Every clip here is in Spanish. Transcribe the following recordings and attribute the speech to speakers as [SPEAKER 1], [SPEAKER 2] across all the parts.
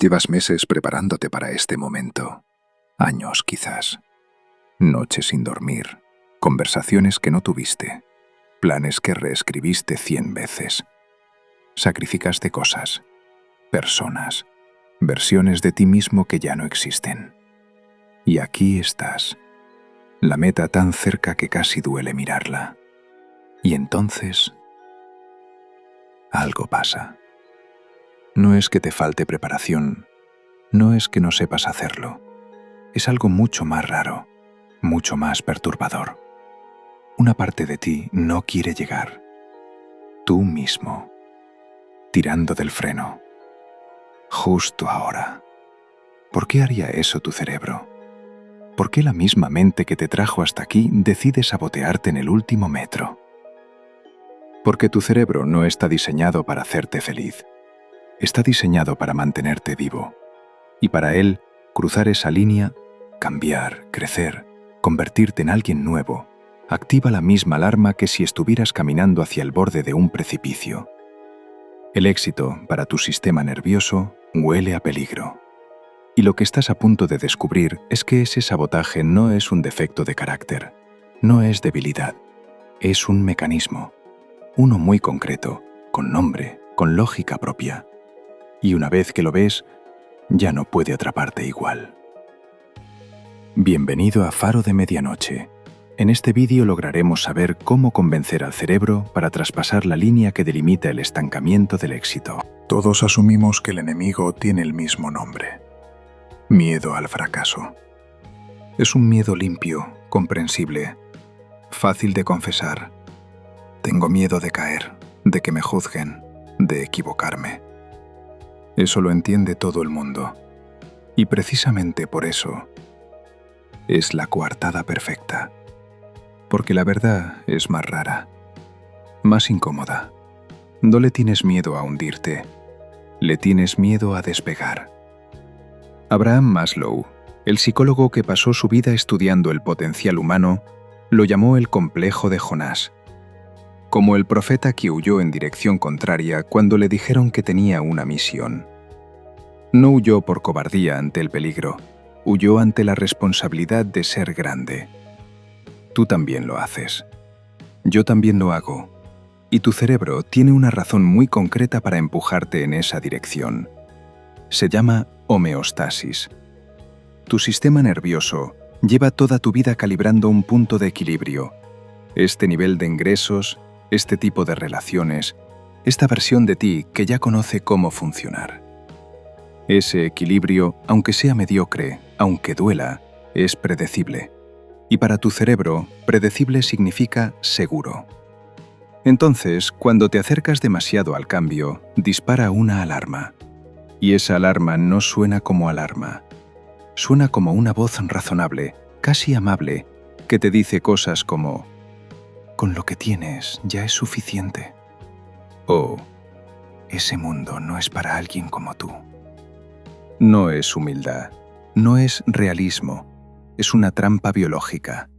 [SPEAKER 1] Llevas meses preparándote para este momento. Años, quizás. Noches sin dormir. Conversaciones que no tuviste. Planes que reescribiste 100 veces. Sacrificaste cosas. Personas. Versiones de ti mismo que ya no existen. Y aquí estás. La meta tan cerca que casi duele mirarla. Y entonces, algo pasa. No es que te falte preparación, no es que no sepas hacerlo. Es algo mucho más raro, mucho más perturbador. Una parte de ti no quiere llegar. Tú mismo, tirando del freno. Justo ahora. ¿Por qué haría eso tu cerebro? ¿Por qué la misma mente que te trajo hasta aquí decide sabotearte en el último metro? Porque tu cerebro no está diseñado para hacerte feliz. Está diseñado para mantenerte vivo. Y para él, cruzar esa línea, cambiar, crecer, convertirte en alguien nuevo, activa la misma alarma que si estuvieras caminando hacia el borde de un precipicio. El éxito, para tu sistema nervioso, huele a peligro. Y lo que estás a punto de descubrir es que ese sabotaje no es un defecto de carácter, no es debilidad, es un mecanismo, uno muy concreto, con nombre, con lógica propia. Y una vez que lo ves, ya no puede atraparte igual. Bienvenido a Faro de Medianoche. En este vídeo lograremos saber cómo convencer al cerebro para traspasar la línea que delimita el estancamiento del éxito.
[SPEAKER 2] Todos asumimos que el enemigo tiene el mismo nombre: miedo al fracaso.
[SPEAKER 1] Es un miedo limpio, comprensible, fácil de confesar. Tengo miedo de caer, de que me juzguen, de equivocarme. Eso lo entiende todo el mundo. Y precisamente por eso es la coartada perfecta. Porque la verdad es más rara, más incómoda. No le tienes miedo a hundirte, le tienes miedo a despegar. Abraham Maslow, el psicólogo que pasó su vida estudiando el potencial humano, lo llamó el complejo de Jonás. Como el profeta que huyó en dirección contraria cuando le dijeron que tenía una misión. No huyó por cobardía ante el peligro, huyó ante la responsabilidad de ser grande. Tú también lo haces. Yo también lo hago. Y tu cerebro tiene una razón muy concreta para empujarte en esa dirección. Se llama homeostasis. Tu sistema nervioso lleva toda tu vida calibrando un punto de equilibrio. Este nivel de ingresos, este tipo de relaciones, esta versión de ti que ya conoce cómo funcionar. Ese equilibrio, aunque sea mediocre, aunque duela, es predecible. Y para tu cerebro, predecible significa seguro. Entonces, cuando te acercas demasiado al cambio, dispara una alarma. Y esa alarma no suena como alarma. Suena como una voz razonable, casi amable, que te dice cosas como: «Con lo que tienes ya es suficiente». O «Ese mundo no es para alguien como tú». No es humildad, no es realismo, es una trampa biológica.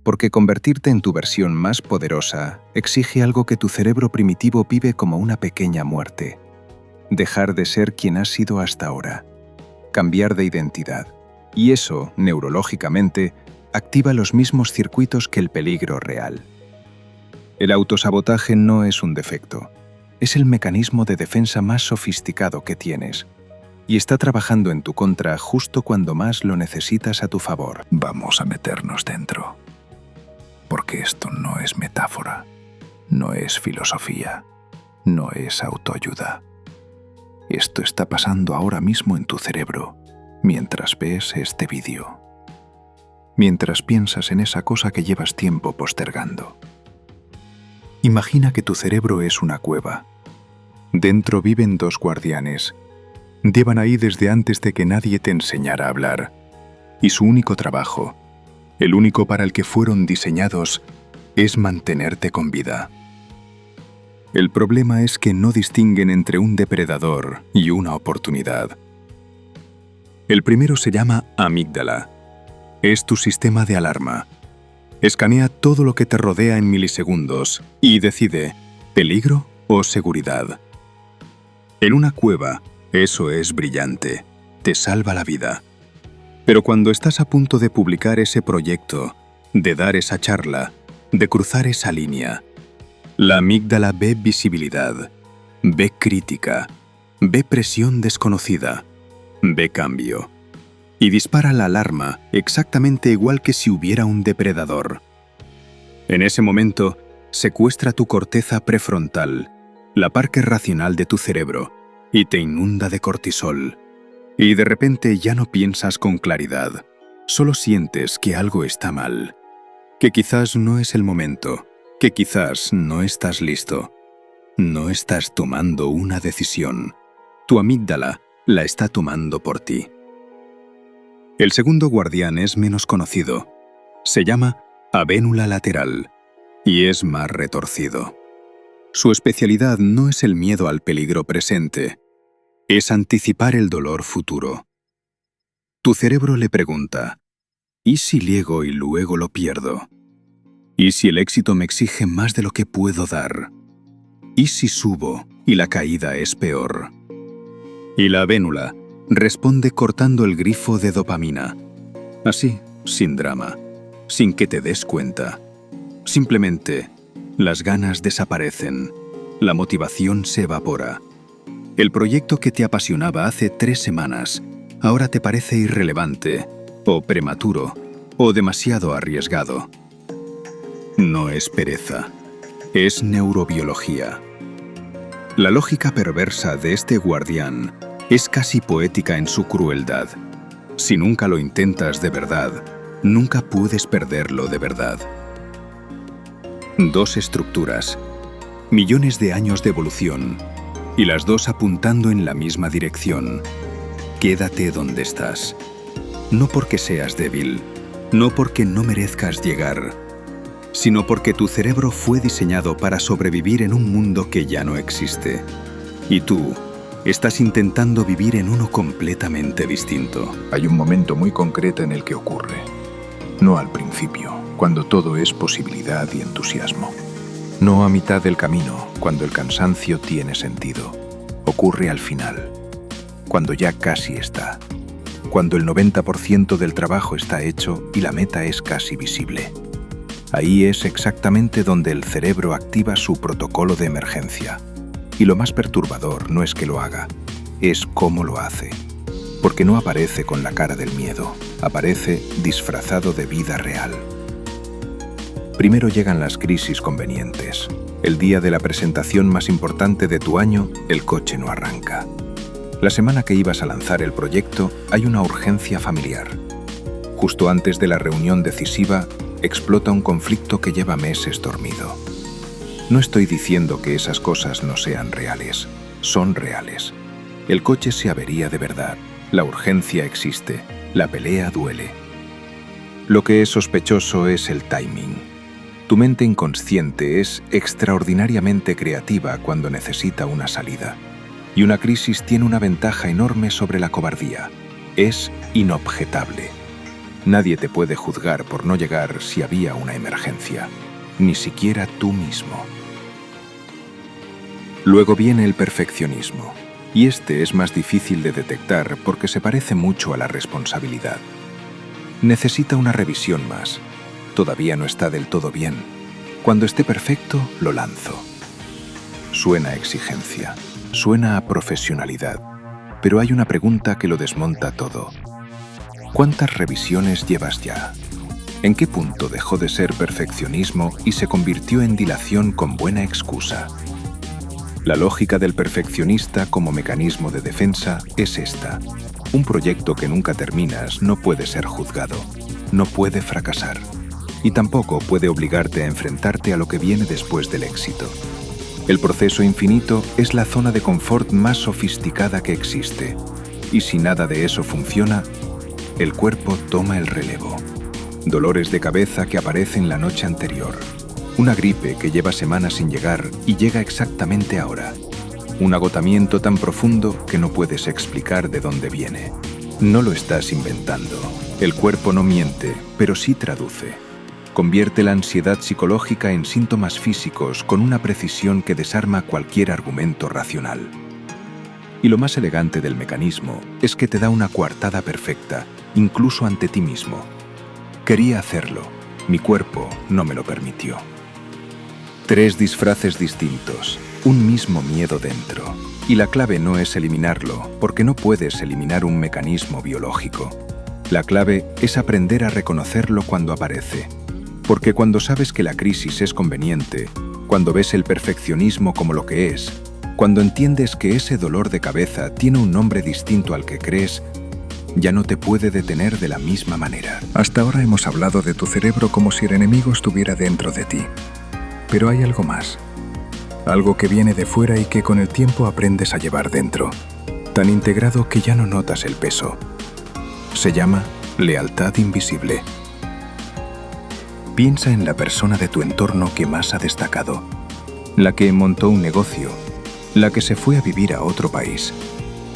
[SPEAKER 1] Porque convertirte en tu versión más poderosa exige algo que tu cerebro primitivo vive como una pequeña muerte. Dejar de ser quien has sido hasta ahora. Cambiar de identidad. Y eso, neurológicamente, activa los mismos circuitos que el peligro real. El autosabotaje no es un defecto. Es el mecanismo de defensa más sofisticado que tienes. Y está trabajando en tu contra justo cuando más lo necesitas a tu favor.
[SPEAKER 2] Vamos a meternos dentro. Porque esto no es metáfora, no es filosofía, no es autoayuda. Esto está pasando ahora mismo en tu cerebro, mientras ves este vídeo. Mientras piensas en esa cosa que llevas tiempo postergando. Imagina que tu cerebro es una cueva. Dentro viven dos guardianes. Llevan ahí desde antes de que nadie te enseñara a hablar. Y su único trabajo, el único para el que fueron diseñados, es mantenerte con vida. El problema es que no distinguen entre un depredador y una oportunidad. El primero se llama amígdala. Es tu sistema de alarma. Escanea todo lo que te rodea en milisegundos y decide peligro o seguridad. En una cueva,
[SPEAKER 1] Eso es brillante. Te salva la vida. Pero cuando estás a punto de publicar ese proyecto, de dar esa charla, de cruzar esa línea, la amígdala ve visibilidad, ve crítica, ve presión desconocida, ve cambio. Y dispara la alarma exactamente igual que si hubiera un depredador. En ese momento, secuestra tu corteza prefrontal, la parte racional de tu cerebro, y te inunda de cortisol. Y de repente ya no piensas con claridad, solo sientes que algo está mal, que quizás no es el momento, que quizás no estás listo. No estás tomando una decisión. Tu amígdala la está tomando por ti. El segundo guardián es menos conocido. Se llama avénula lateral y es más retorcido. Su especialidad no es el miedo al peligro presente, es anticipar el dolor futuro. Tu cerebro le pregunta, ¿y si llego y luego lo pierdo? ¿Y si el éxito me exige más de lo que puedo dar? ¿Y si subo y la caída es peor? Y la avénula responde cortando el grifo de dopamina. Así, sin drama, sin que te des cuenta. Simplemente, las ganas desaparecen, la motivación se evapora. El proyecto que te apasionaba hace 3 semanas ahora te parece irrelevante, o prematuro, o demasiado arriesgado. No es pereza, es neurobiología. La lógica perversa de este guardián es casi poética en su crueldad. Si nunca lo intentas de verdad, nunca puedes perderlo de verdad. 2 estructuras, millones de años de evolución, y las 2 apuntando en la misma dirección. Quédate donde estás. No porque seas débil, no porque no merezcas llegar, sino porque tu cerebro fue diseñado para sobrevivir en un mundo que ya no existe. Y tú estás intentando vivir en uno completamente distinto.
[SPEAKER 2] Hay un momento muy concreto en el que ocurre. No al principio, cuando todo es posibilidad y entusiasmo. No a mitad del camino, cuando el cansancio tiene sentido. Ocurre al final, cuando ya casi está. Cuando el 90% del trabajo está hecho y la meta es casi visible. Ahí es exactamente donde el cerebro activa su protocolo de emergencia. Y lo más perturbador no es que lo haga, es cómo lo hace. Porque no aparece con la cara del miedo, aparece disfrazado de vida real. Primero llegan las crisis convenientes. El día de la presentación más importante de tu año, el coche no arranca. La semana que ibas a lanzar el proyecto, hay una urgencia familiar. Justo antes de la reunión decisiva, explota un conflicto que lleva meses dormido. No estoy diciendo que esas cosas no sean reales, son reales. El coche se avería de verdad, la urgencia existe, la pelea duele. Lo que es sospechoso es el timing. Tu mente inconsciente es extraordinariamente creativa cuando necesita una salida. Y una crisis tiene una ventaja enorme sobre la cobardía. Es inobjetable. Nadie te puede juzgar por no llegar si había una emergencia, ni siquiera tú mismo. Luego viene el perfeccionismo, y este es más difícil de detectar porque se parece mucho a la responsabilidad. Necesita una revisión más. Todavía no está del todo bien. Cuando esté perfecto, lo lanzo. Suena a exigencia, suena a profesionalidad, pero hay una pregunta que lo desmonta todo. ¿Cuántas revisiones llevas ya? ¿En qué punto dejó de ser perfeccionismo y se convirtió en dilación con buena excusa? La lógica del perfeccionista como mecanismo de defensa es esta. Un proyecto que nunca terminas no puede ser juzgado, no puede fracasar, y tampoco puede obligarte a enfrentarte a lo que viene después del éxito. El proceso infinito es la zona de confort más sofisticada que existe, y si nada de eso funciona, el cuerpo toma el relevo. Dolores de cabeza que aparecen la noche anterior. Una gripe que lleva semanas sin llegar y llega exactamente ahora. Un agotamiento tan profundo que no puedes explicar de dónde viene. No lo estás inventando. El cuerpo no miente, pero sí traduce. Convierte la ansiedad psicológica en síntomas físicos con una precisión que desarma cualquier argumento racional. Y lo más elegante del mecanismo es que te da una coartada perfecta, incluso ante ti mismo. Quería hacerlo, mi cuerpo no me lo permitió. 3 disfraces distintos, un mismo miedo dentro. Y la clave no es eliminarlo, porque no puedes eliminar un mecanismo biológico. La clave es aprender a reconocerlo cuando aparece. Porque cuando sabes que la crisis es conveniente, cuando ves el perfeccionismo como lo que es, cuando entiendes que ese dolor de cabeza tiene un nombre distinto al que crees, ya no te puede detener de la misma manera.
[SPEAKER 1] Hasta ahora hemos hablado de tu cerebro como si el enemigo estuviera dentro de ti. Pero hay algo más. Algo que viene de fuera y que con el tiempo aprendes a llevar dentro. Tan integrado que ya no notas el peso. Se llama lealtad invisible. Piensa en la persona de tu entorno que más ha destacado. La que montó un negocio. La que se fue a vivir a otro país.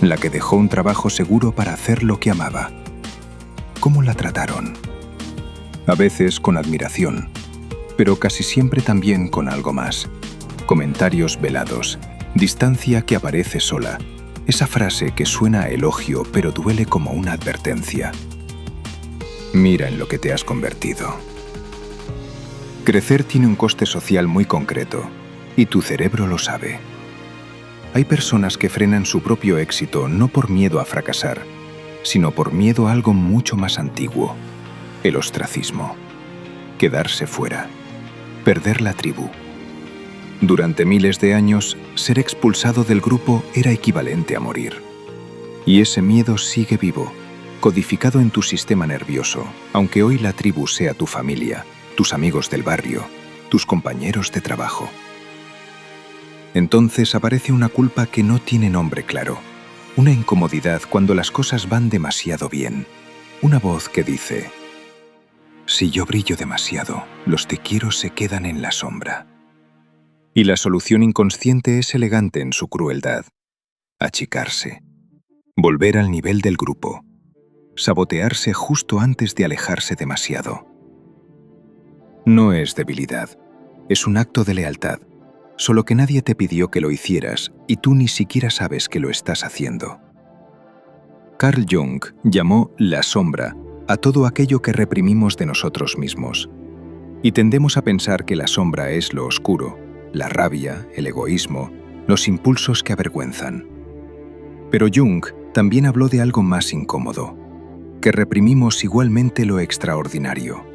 [SPEAKER 1] La que dejó un trabajo seguro para hacer lo que amaba. ¿Cómo la trataron? A veces con admiración, pero casi siempre también con algo más. Comentarios velados, distancia que aparece sola, esa frase que suena a elogio pero duele como una advertencia. Mira en lo que te has convertido. Crecer tiene un coste social muy concreto, y tu cerebro lo sabe. Hay personas que frenan su propio éxito no por miedo a fracasar, sino por miedo a algo mucho más antiguo, el ostracismo. Quedarse fuera, perder la tribu. Durante miles de años, ser expulsado del grupo era equivalente a morir. Y ese miedo sigue vivo, codificado en tu sistema nervioso, aunque hoy la tribu sea tu familia, tus amigos del barrio, tus compañeros de trabajo. Entonces aparece una culpa que no tiene nombre claro, una incomodidad cuando las cosas van demasiado bien, una voz que dice: si yo brillo demasiado, los te quiero se quedan en la sombra. Y la solución inconsciente es elegante en su crueldad: achicarse, volver al nivel del grupo, sabotearse justo antes de alejarse demasiado. No es debilidad, es un acto de lealtad. Solo que nadie te pidió que lo hicieras y tú ni siquiera sabes que lo estás haciendo. Carl Jung llamó la sombra a todo aquello que reprimimos de nosotros mismos. Y tendemos a pensar que la sombra es lo oscuro, la rabia, el egoísmo, los impulsos que avergüenzan. Pero Jung también habló de algo más incómodo, que reprimimos igualmente lo extraordinario,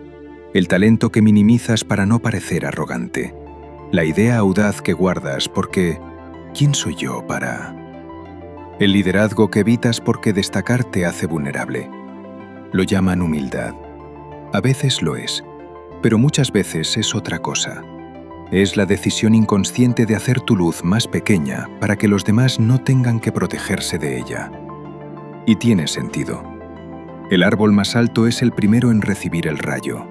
[SPEAKER 1] el talento que minimizas para no parecer arrogante. La idea audaz que guardas porque ¿quién soy yo para...? El liderazgo que evitas porque destacar te hace vulnerable. Lo llaman humildad. A veces lo es, pero muchas veces es otra cosa. Es la decisión inconsciente de hacer tu luz más pequeña para que los demás no tengan que protegerse de ella. Y tiene sentido. El árbol más alto es el primero en recibir el rayo.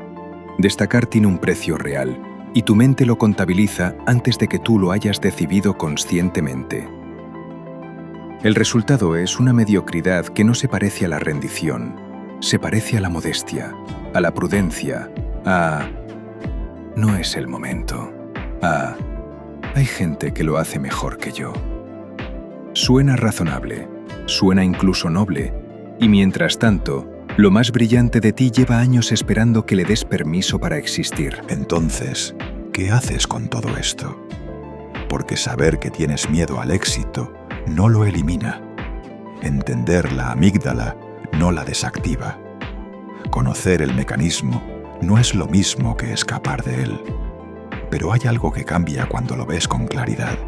[SPEAKER 1] Destacar tiene un precio real, y tu mente lo contabiliza antes de que tú lo hayas decidido conscientemente. El resultado es una mediocridad que no se parece a la rendición, se parece a la modestia, a la prudencia, a... no es el momento, a... hay gente que lo hace mejor que yo. Suena razonable, suena incluso noble, y mientras tanto, lo más brillante de ti lleva años esperando que le des permiso para existir.
[SPEAKER 2] Entonces, ¿qué haces con todo esto? Porque saber que tienes miedo al éxito no lo elimina. Entender la amígdala no la desactiva. Conocer el mecanismo no es lo mismo que escapar de él. Pero hay algo que cambia cuando lo ves con claridad.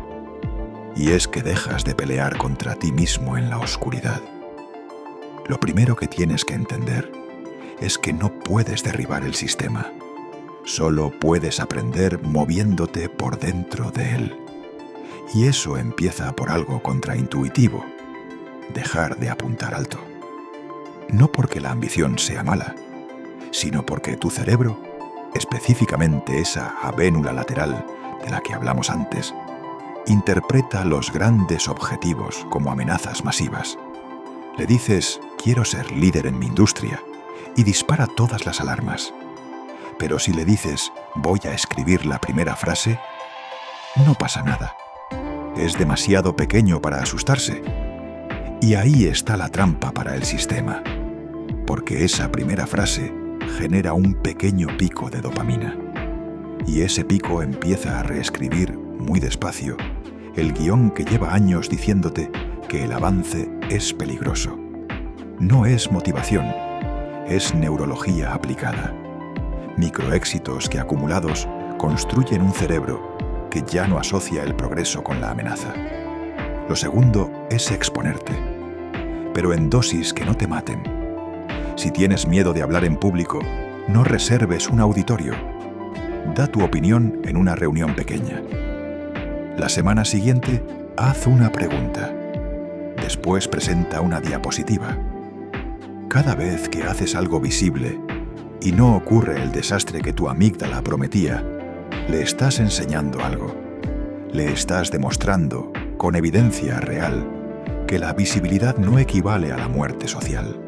[SPEAKER 2] Y es que dejas de pelear contra ti mismo en la oscuridad. Lo primero que tienes que entender es que no puedes derribar el sistema. Solo puedes aprender moviéndote por dentro de él. Y eso empieza por algo contraintuitivo: dejar de apuntar alto. No porque la ambición sea mala, sino porque tu cerebro, específicamente esa avénula lateral de la que hablamos antes, interpreta los grandes objetivos como amenazas masivas. Le dices: quiero ser líder en mi industria, y dispara todas las alarmas. Pero si le dices: voy a escribir la primera frase, no pasa nada. Es demasiado pequeño para asustarse, Y ahí está la trampa para el sistema, porque esa primera frase genera un pequeño pico de dopamina. Y ese pico empieza a reescribir, muy despacio, el guión que lleva años diciéndote que el avance es peligroso. No es motivación, es neurología aplicada. Microéxitos que acumulados construyen un cerebro que ya no asocia el progreso con la amenaza. Lo segundo es exponerte, pero en dosis que no te maten. Si tienes miedo de hablar en público, no reserves un auditorio. Da tu opinión en una reunión pequeña. La semana siguiente, haz una pregunta. Después presenta una diapositiva. Cada vez que haces algo visible y no ocurre el desastre que tu amígdala prometía, le estás enseñando algo. Le estás demostrando, con evidencia real, que la visibilidad no equivale a la muerte social.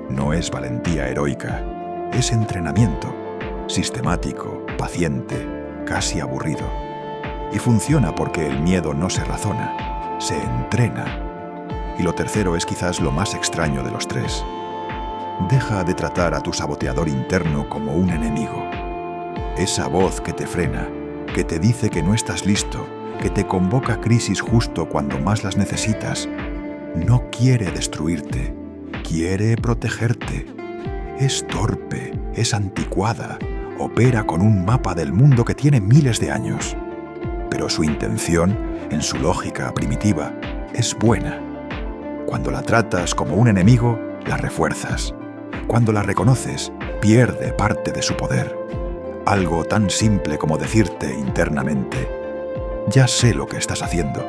[SPEAKER 2] No es valentía heroica, es entrenamiento, sistemático, paciente, casi aburrido. Y funciona porque el miedo no se razona, se entrena. Y lo tercero es quizás lo más extraño de los tres. Deja de tratar a tu saboteador interno como un enemigo. Esa voz que te frena, que te dice que no estás listo, que te convoca crisis justo cuando más las necesitas, no quiere destruirte, quiere protegerte. Es torpe, es anticuada, opera con un mapa del mundo que tiene miles de años. Pero su intención, en su lógica primitiva, es buena. Cuando la tratas como un enemigo, la refuerzas. Cuando la reconoces, pierde parte de su poder. Algo tan simple como decirte internamente: ya sé lo que estás haciendo.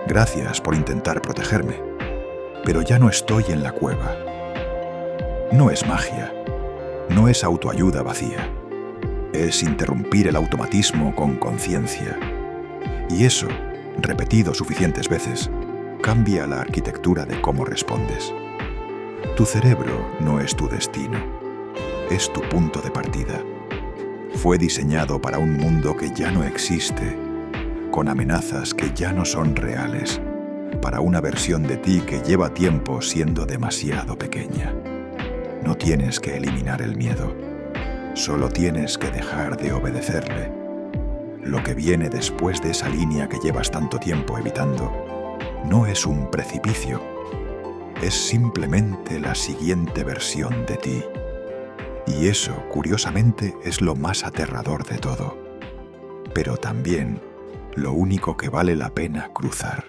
[SPEAKER 2] Gracias por intentar protegerme, pero ya no estoy en la cueva. No es magia, no es autoayuda vacía. Es interrumpir el automatismo con conciencia. Y eso, repetido suficientes veces, cambia la arquitectura de cómo respondes. Tu cerebro no es tu destino, es tu punto de partida. Fue diseñado para un mundo que ya no existe, con amenazas que ya no son reales, para una versión de ti que lleva tiempo siendo demasiado pequeña. No tienes que eliminar el miedo, solo tienes que dejar de obedecerle. Lo que viene después de esa línea que llevas tanto tiempo evitando no es un precipicio, es simplemente la siguiente versión de ti. Y eso, curiosamente, es lo más aterrador de todo, pero también lo único que vale la pena cruzar.